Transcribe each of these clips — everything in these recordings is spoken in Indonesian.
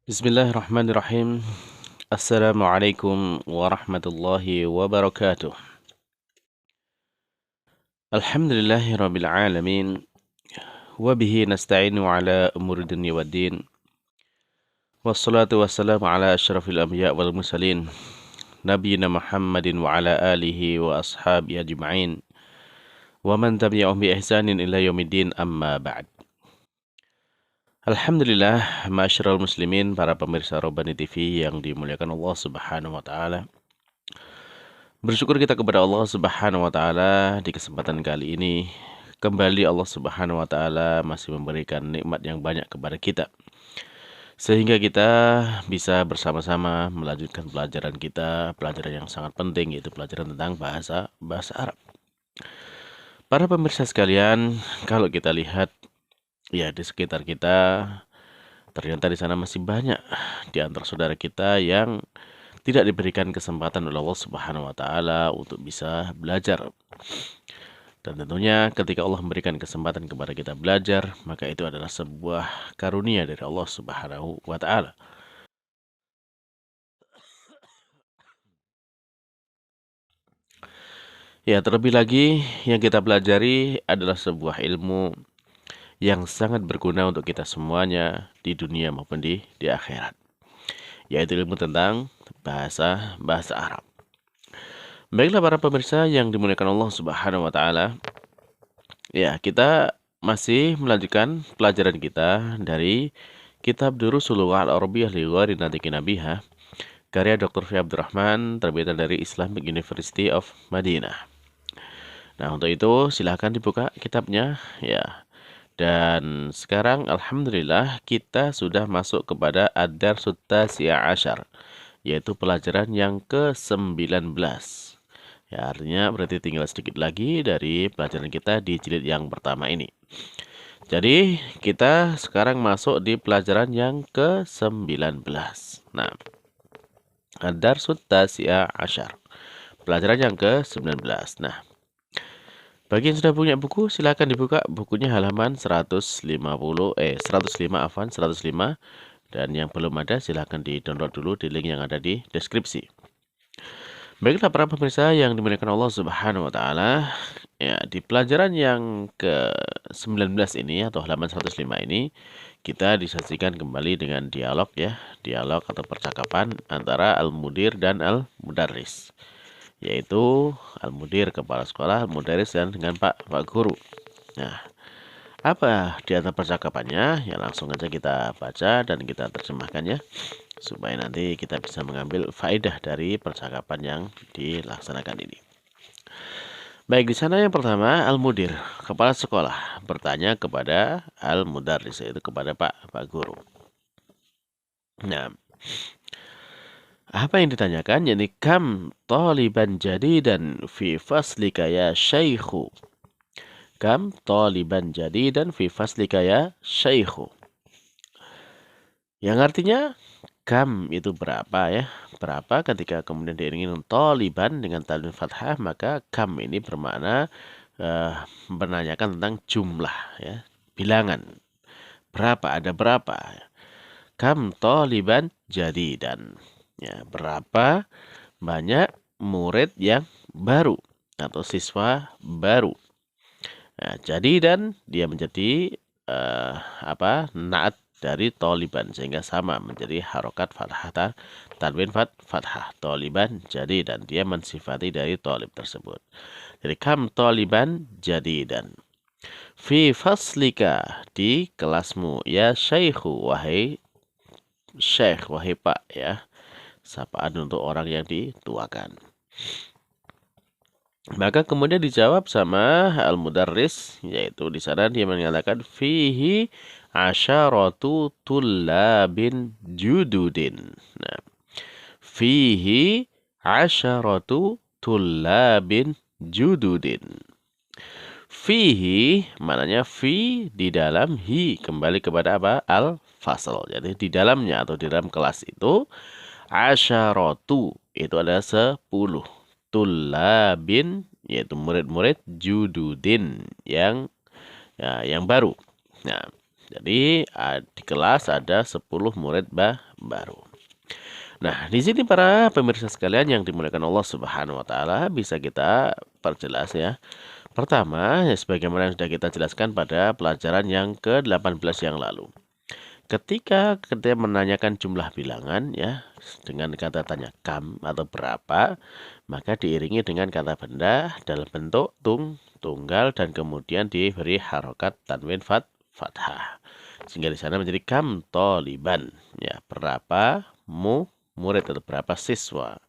Bismillahirrahmanirrahim. Assalamualaikum warahmatullahi wabarakatuh. Alhamdulillahi rabbil alamin. Wabihi nasta'inu ala umuri dunya waddin. Wassalatu wassalamu ala ashrafil anbiya wal mursalin. Nabiyina Muhammadin wa ala alihi wa ashabi ajma'in. Wa man tabi'ahum bi ihsanin ila yaumiddin amma ba'd. Alhamdulillah, ma'asyiral muslimin, para pemirsa Robani TV yang dimuliakan Allah Subhanahu wa taala. Bersyukur kita kepada Allah Subhanahu wa taala di kesempatan kali ini. Kembali Allah Subhanahu wa taala masih memberikan nikmat yang banyak kepada kita. Sehingga kita bisa bersama-sama melanjutkan pelajaran kita, pelajaran yang sangat penting, yaitu pelajaran tentang bahasa Arab. Para pemirsa sekalian, kalau kita lihat ya di sekitar kita, ternyata di sana masih banyak di antara saudara kita yang tidak diberikan kesempatan oleh Allah Subhanahu wa taala untuk bisa belajar. Dan tentunya ketika Allah memberikan kesempatan kepada kita belajar, maka itu adalah sebuah karunia dari Allah Subhanahu wa taala. Ya, terlebih lagi yang kita pelajari adalah sebuah ilmu yang sangat berguna untuk kita semuanya di dunia maupun di akhirat, yaitu ilmu tentang bahasa Arab. Baiklah para pemirsa yang dimuliakan Allah Subhanahu wa taala. Ya, kita masih melanjutkan pelajaran kita dari kitab Durusul Lughah Al-Arabiyyah li Ghairi Natiqin Biha, karya Dr. Fi Abdurrahman, terbitan dari Islamic University of Madinah. Nah, untuk itu silahkan dibuka kitabnya ya. Dan sekarang alhamdulillah kita sudah masuk kepada Ad-Darsut Tasi'a Asyar, yaitu pelajaran yang ke-19. Ya, artinya berarti tinggal sedikit lagi dari pelajaran kita di jilid yang pertama ini. Jadi, kita sekarang masuk di pelajaran yang ke-19. Nah, Ad-Darsut Tasi'a Asyar, pelajaran yang ke-19. Nah, bagi yang sudah punya buku, silakan dibuka bukunya halaman 105. Dan yang belum ada, silakan di-download dulu di link yang ada di deskripsi. Baiklah para pemirsa yang dimuliakan Allah Subhanahu wa taala, ya di pelajaran yang ke-19 ini atau halaman 105 ini kita disaksikan kembali dengan dialog ya, dialog atau percakapan antara al-mudir dan al-mudarris. Yaitu al-mudir kepala sekolah, al-mudarris dan dengan Pak Guru. Nah, apa di antara percakapannya? Ya langsung aja kita baca dan kita terjemahkan ya, supaya nanti kita bisa mengambil faedah dari percakapan yang dilaksanakan ini. Baik, di sana yang pertama al-mudir, kepala sekolah, bertanya kepada al-mudarris, yaitu kepada Pak Guru. Nah, apa yang ditanyakan? Jadi kam taliban jadidan fi faslika ya syaikhu. Kam taliban jadidan fi faslika ya syaikhu. Yang artinya kam itu berapa ya? Berapa ketika kemudian diiringi taliban dengan tanwin fathah, maka kam ini bermakna menanyakan tentang jumlah ya, bilangan. Berapa, ada berapa? Kam taliban jadidan. Ya, berapa banyak murid yang baru atau siswa baru. Nah, jadi dan dia menjadi naat dari taliban sehingga sama menjadi harokat fathah tanwin fathah taliban jadi dan dia mensifati dari talib tersebut. Jadi kam taliban jadi dan fi faslika di kelasmu ya syaikhu wahai syekh wahai pak ya. Sapaan untuk orang yang dituakan. Maka kemudian dijawab sama al-mudarris, yaitu di sana dia mengatakan fihi asyaratu tullabin jududin. Nah, fihi asyaratu tullabin jududin. Fihi maknanya fi di dalam, hi kembali kepada apa? Al-fasl. Jadi di dalamnya atau di dalam kelas itu asyaratu itu adalah 10. Tullabin yaitu murid-murid jududin yang baru. Nah, Jadi di kelas ada 10 murid baru. Nah, di sini para pemirsa sekalian yang dimuliakan Allah Subhanahu wa taala, bisa kita perjelas ya. Pertama, ya sebagaimana yang sudah kita jelaskan pada pelajaran yang ke-18 yang lalu. Ketika kita menanyakan jumlah bilangan ya dengan kata tanya kam atau berapa, maka diiringi dengan kata benda dalam bentuk tunggal dan kemudian diberi harokat tanwin fathah. Sehingga di sana menjadi kam toliban, ya berapa murid atau berapa siswa.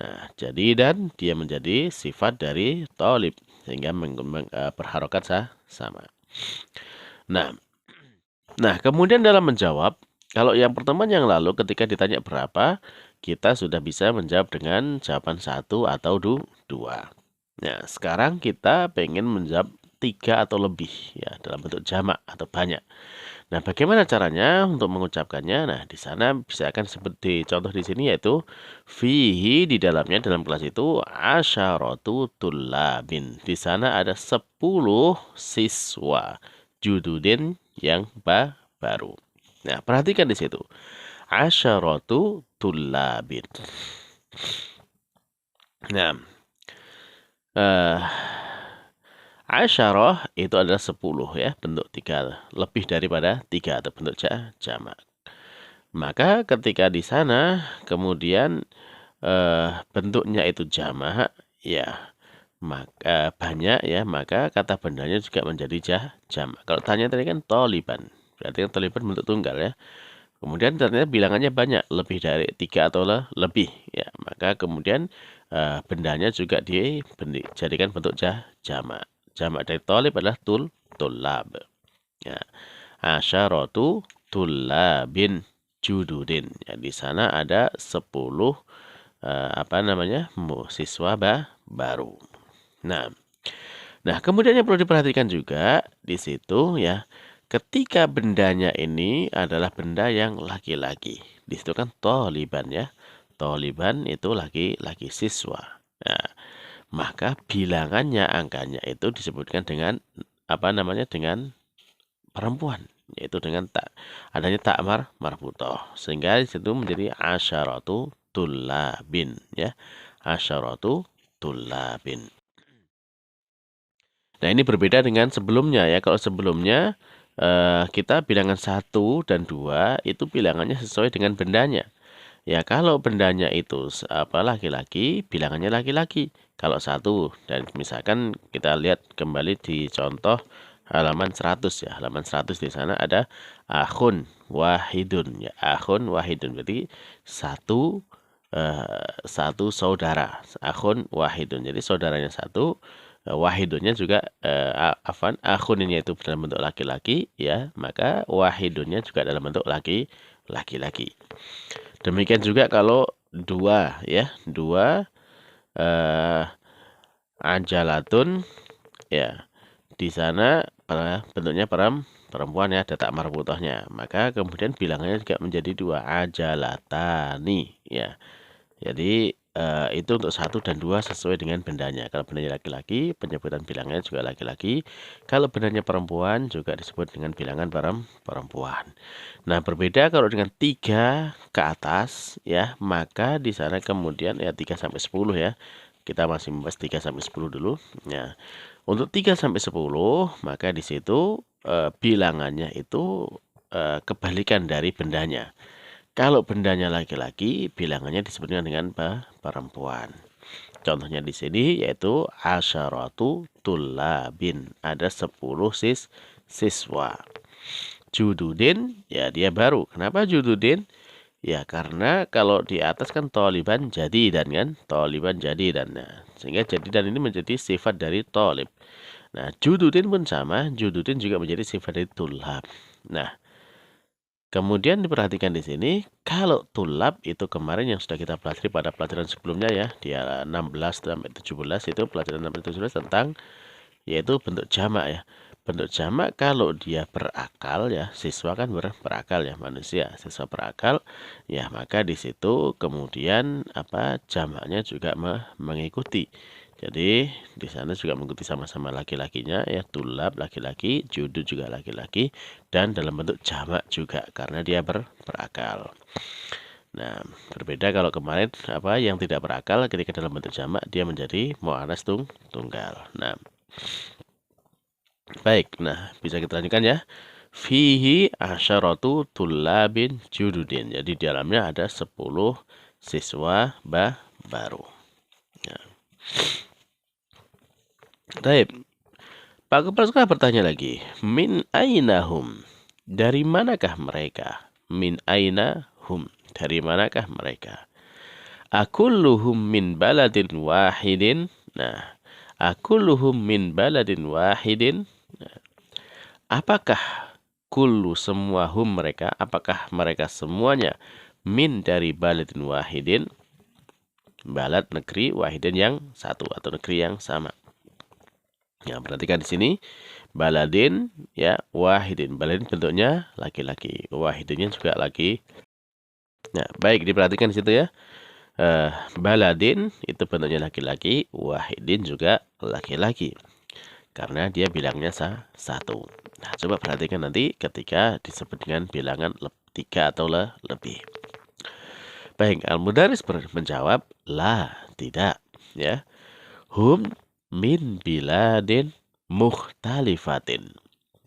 Nah, jadi dan dia menjadi sifat dari tolib sehingga berharokat sama. Nah, kemudian dalam menjawab, kalau yang pertemuan yang lalu ketika ditanya berapa, kita sudah bisa menjawab dengan jawaban 1 atau 2. Nah, sekarang kita pengen menjawab 3 atau lebih ya dalam bentuk jamak atau banyak. Nah, bagaimana caranya untuk mengucapkannya? Nah, di sana bisa akan seperti contoh di sini yaitu fihi, di dalamnya dalam kelas itu asyaratu tullabin. Di sana ada 10 siswa jududin yang baru. Nah, perhatikan di situ. Asyaratu tullabin. Nah, asyarah itu adalah 10 ya, bentuk 3, lebih daripada 3 atau bentuk jamak. Maka ketika di sana kemudian bentuknya itu jamak ya, maka banyak ya, maka kata bendanya juga menjadi jamak. Kalau tanya tadi kan toliban, berarti kan toliban bentuk tunggal ya. Kemudian ternyata bilangannya banyak, lebih dari 3 atau lebih ya, maka kemudian bendanya juga dijadikan bentuk jamak. Jamak dari tolib adalah tullab. Ya. Asyaratu tullabin jududin. Ya, di sana ada 10 siswa baru. Nah, kemudian yang perlu diperhatikan juga di situ ya, ketika bendanya ini adalah benda yang laki-laki. Di situ kan toliban ya. Toliban itu laki-laki siswa. Nah, maka bilangannya, angkanya itu disebutkan dengan dengan perempuan, yaitu dengan adanya tak marbutoh, sehingga di situ menjadi asyaratu tullabin ya. Asyaratu tullabin. Nah, ini berbeda dengan sebelumnya ya. Kalau sebelumnya kita bilangan 1 dan 2 itu bilangannya sesuai dengan bendanya. Ya, kalau bendanya itu laki-laki, bilangannya laki-laki. Kalau 1, dan misalkan kita lihat kembali di contoh halaman 100 ya. Halaman 100 di sana ada akhun wahidun ya. Akhun wahidun berarti satu saudara. Akhun wahidun. Jadi saudaranya 1, wahidunnya juga akhun ini itu dalam bentuk laki-laki ya, maka wahidunnya juga dalam bentuk laki-laki. Demikian juga kalau 2 ya, 2 anjalatun ya. Di sana bentuknya perempuan ya, ada tak marbutohnya. Maka kemudian bilangannya juga menjadi 2 ajalatani ya. Jadi itu untuk 1 dan 2 sesuai dengan bendanya. Kalau bendanya laki-laki, penyebutan bilangnya juga laki-laki. Kalau bendanya perempuan juga disebut dengan bilangan perempuan. Nah, berbeda kalau dengan 3 ke atas ya, maka di sana kemudian ya 3 sampai 10 ya. Kita masih membahas 3 sampai 10 dulu. Nah, untuk 3 sampai 10, maka di situ bilangannya itu kebalikan dari bendanya. Kalau bendanya laki-laki, bilangannya disebutkan dengan perempuan. Contohnya di sini yaitu asyaratu tullabin. Ada 10 siswa. Jududin, ya dia baru. Kenapa jududin? Ya karena kalau di atas kan toliban jadi dan kan. Toliban jadi dan. Nah, sehingga jadi dan ini menjadi sifat dari tolib. Nah, jududin pun sama. Jududin juga menjadi sifat dari tullab. Nah, kemudian diperhatikan di sini, kalau tulab itu kemarin yang sudah kita pelajari pada pelajaran sebelumnya ya, di 16 sampai 17 itu pelajaran 16 sampai 17 tentang yaitu bentuk jamak ya. bentuk jamak kalau dia berakal ya, siswa kan berakal ya, manusia, siswa berakal ya, maka di situ kemudian jamaknya juga mengikuti. Jadi di sana juga mengikuti sama-sama laki-lakinya ya, tulab laki-laki, judud juga laki-laki, dan dalam bentuk jamak juga karena dia berakal. Nah, berbeda kalau kemarin yang tidak berakal ketika dalam bentuk jamak dia menjadi mu'annas tunggal. Nah, baik, nah bisa kita lanjutkan ya. Fihi asyaratu tullabin jududin. Jadi di dalamnya ada 10 siswa baru. Nah. Baik. Pak Kepala Sekolah bertanya lagi. Min ainahum. Dari manakah mereka? Min ainahum. Dari manakah mereka? Akulluhum min baladin wahidin. Nah, akulluhum min baladin wahidin. Nah, apakah kullu semua hum mereka? Apakah mereka semuanya min dari baladin wahidin? Balad negeri, wahidin yang satu atau negeri yang sama. Ya, perhatikan di sini. Baladin ya, wahidin. Baladin bentuknya laki-laki. Wahidinnya juga laki. Nah, baik diperhatikan di situ ya. Baladin itu bentuknya laki-laki, wahidin juga laki-laki. Karena dia bilangnya satu. Nah, coba perhatikan nanti ketika disebut dengan bilangan 3 atau lebih. Baik, Al-Mudaris menjawab, la, tidak. Ya. Hum min biladin mukhtalifatin.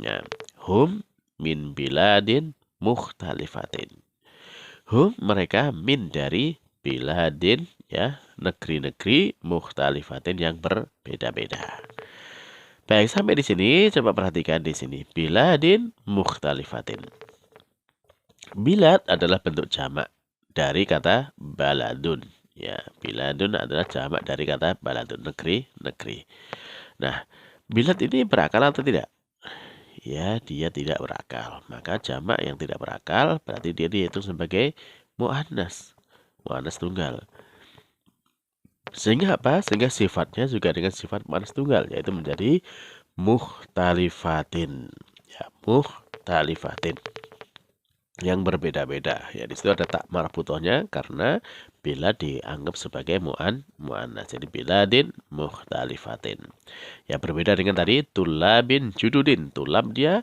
Ya. Hum min biladin mukhtalifatin. Hum mereka min dari biladin ya, negeri-negeri mukhtalifatin yang berbeda-beda. Baik, sampai di sini coba perhatikan di sini biladin mukhtalifatin. Bilad adalah bentuk jamak dari kata baladun. Ya, biladun adalah jamak dari kata baladun, negeri. Nah, bilad ini berakal atau tidak? Ya, dia tidak berakal. Maka jamak yang tidak berakal berarti dia dihitung sebagai mu'annas. Mu'annas tunggal. Sehingga apa? Sehingga sifatnya juga dengan sifat mu'annas tunggal, yaitu menjadi mukhtalifatin. Ya, mukhtalifatin. Yang berbeda-beda. Ya, di situ ada tak marbutohnya karena bila dianggap sebagai mu'annas. Jadi biladin mukhtalifatin. Ya, berbeda dengan tadi tulabin jududin. Tulab dia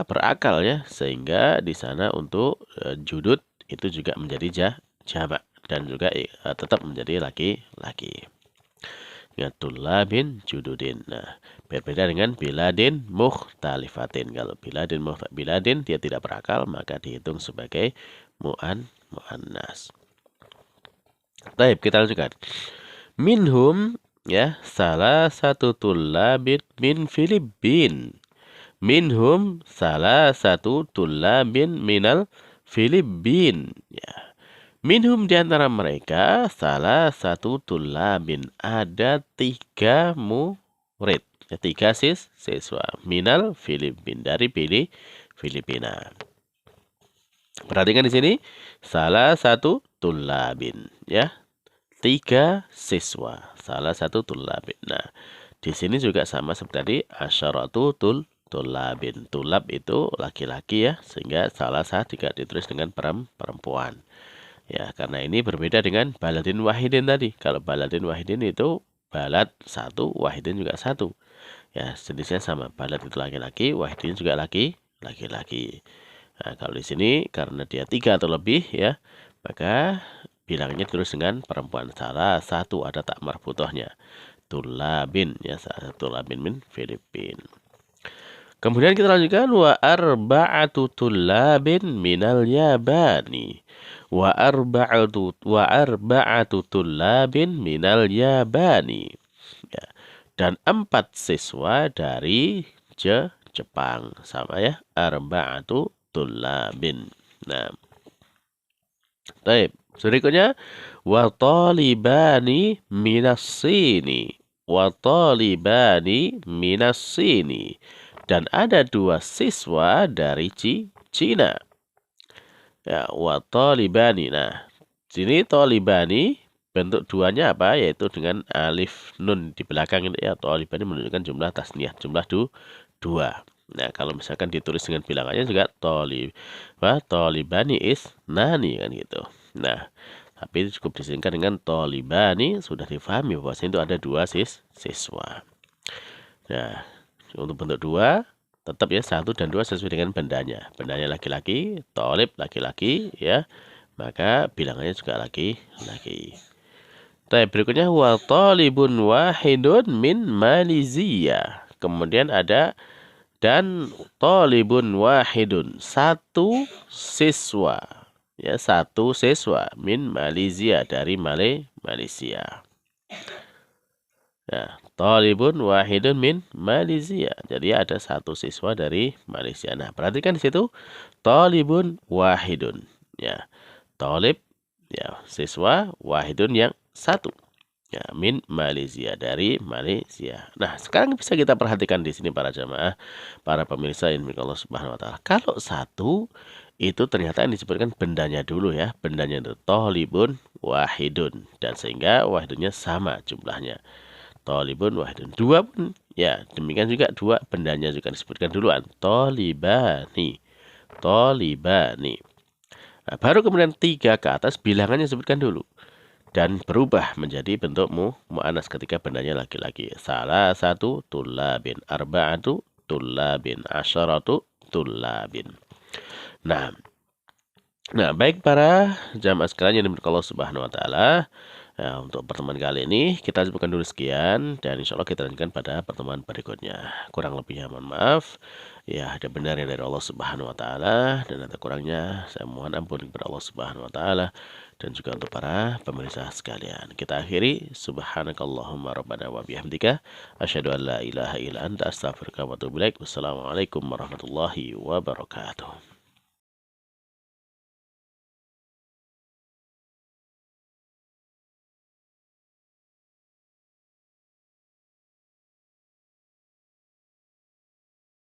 berakal ya, sehingga di sana untuk judud itu juga menjadi jamak dan juga tetap menjadi laki-laki. Ya, tulabin jududin. Nah, berbeda dengan biladin mukhtalifatin. Kalau biladin dia tidak berakal, maka dihitung sebagai mu'annas. Baik, kita lanjutkan. Minhum ya, salah satu tulabin min Filipin. Minhum salah satu tulabin minal Filipin. Ya. Minhum di antara mereka salah satu tulabin, ada 3 murid, 3 siswa minal Filipin, dari Filipina. Perhatikan di sini salah satu tulabin ya, 3 siswa, salah satu tulabin. Nah, di sini juga sama seperti tadi asyaratu tulabin. Tulab itu laki-laki ya, sehingga salah satu tidak ditulis dengan perempuan. Ya, karena ini berbeda dengan baladin wahidin tadi. Kalau baladin wahidin itu balad 1, wahidin juga 1. Ya, jenisnya sama. Balad itu laki-laki, wahidin juga laki-laki. Nah, kalau di sini karena dia 3 atau lebih ya, maka bilangnya ditulis dengan perempuan. Salah satu ada tak marbutohnya. Tulabin ya, salah satu tulabin min Filipin. Kemudian kita lanjutkan wa arba'atu tulabin minal Yabani. Wa arba'atu tullabin minal Yabani. Ya. Dan 4 siswa dari Jepang. Sama ya. Arba'atu tullabin. Nah. Baik. Berikutnya. Wa talibani minas Sini. Wa talibani minas Sini. Dan ada 2 siswa dari Cina. Ya, wa talibani. Nah, sini talibani bentuk duanya apa? Yaitu dengan alif nun di belakang ini ya. Talibani menunjukkan jumlah tasniyah, jumlah 2. Nah, kalau misalkan ditulis dengan bilangannya juga tolibani isnani kan gitu. Nah, tapi cukup disingkat dengan tolibani, sudah difahami bahwasanya itu ada 2 siswa. Nah, untuk bentuk 2 tetap ya 1 dan 2 sesuai dengan bendanya. Bendanya laki-laki, tolib laki-laki ya. Maka bilangannya juga laki-laki. Berikutnya wa talibun wahidun min Malaysia. Kemudian ada dan talibun wahidun, satu siswa. Ya, satu siswa min Malaysia, dari Malaysia. Nah, talibun wahidun min Malaysia. Jadi ada satu siswa dari Malaysia. Nah, perhatikan di situ talibun wahidun. Ya, talib ya siswa, wahidun yang satu. Ya, min Malaysia, dari Malaysia. Nah, sekarang bisa kita perhatikan di sini para jamaah, para pemirsa ilmu Allah Subhanahu wa taala. Kalau satu itu ternyata yang disebutkan bendanya dulu ya. Bendanya itu talibun wahidun, dan sehingga wahidunnya sama jumlahnya. Talibun wahidun. 2 pun ya, demikian juga 2 bendanya juga disebutkan duluan. Talibani. Talibani. Nah, baru kemudian 3 ke atas bilangannya disebutkan dulu. Dan berubah menjadi bentuk mu'anas ketika bendanya laki-laki. Salah satu tullabin, arba'atu tullabin, asyaratu tullabin. Nah, baik para jamaah sekalian yang dimiliki Allah Subhanahu wa taala. Nah, untuk pertemuan kali ini kita cukupkan dulu sekian, dan insya Allah kita lanjutkan pada pertemuan berikutnya. Kurang lebihnya mohon maaf. Ya, ada benarnya dari Allah Subhanahu wa taala, dan ada kurangnya saya mohon ampun kepada Allah Subhanahu wa taala, dan juga untuk para pemirsa sekalian. Kita akhiri subhanakallahumma rabbana wa bihamdika asyhadu an la ilaha illa anta astaghfiruka wa atubu ilaik. Wassalamualaikum warahmatullahi wabarakatuh.